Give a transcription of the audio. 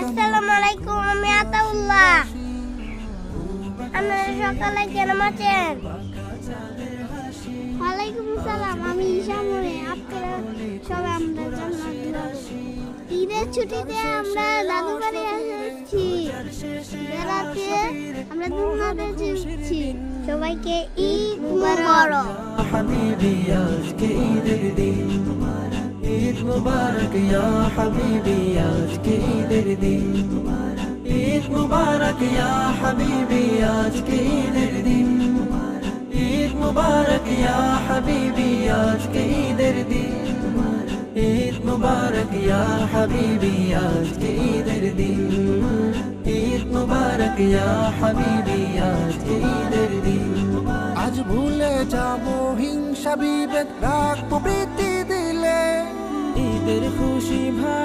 আসসালামু আলাইকুম, আমি আতাউল্লাহ। আপনারা সকালে কেমন আছেন? ওয়ালাইকুম আসসালাম, আমি ইসামুরে। আপনারা সবাই আমরা জন্য ঈদের ছুটিতে আমরা জাদুঘরে এসেছি বেড়াতে। আমরা দুধে এসেছি। সবাইকে ঈদ মুবারক। حبيبي আজকে ঈদের দিন ঈদ মুবারক ইয়া হাবিবি আজকে ঈদের দিন ঈদ মুবারক ইয়া হাবিবি আজকে ঈদের দিন ঈদ মুবারক ইয়া হাবিবি আজকে ঈদের দিন ঈদ মুবারক ইয়া হাবিবি আজকে ঈদের দিন ঈদ মুবারক ইয়া হাবিবি আজকে ঈদের দিন আজ ভুলে যাবো হিংসা বিভেদ রাগ প্রীতি দিলে ঈদের খুশি ভাগ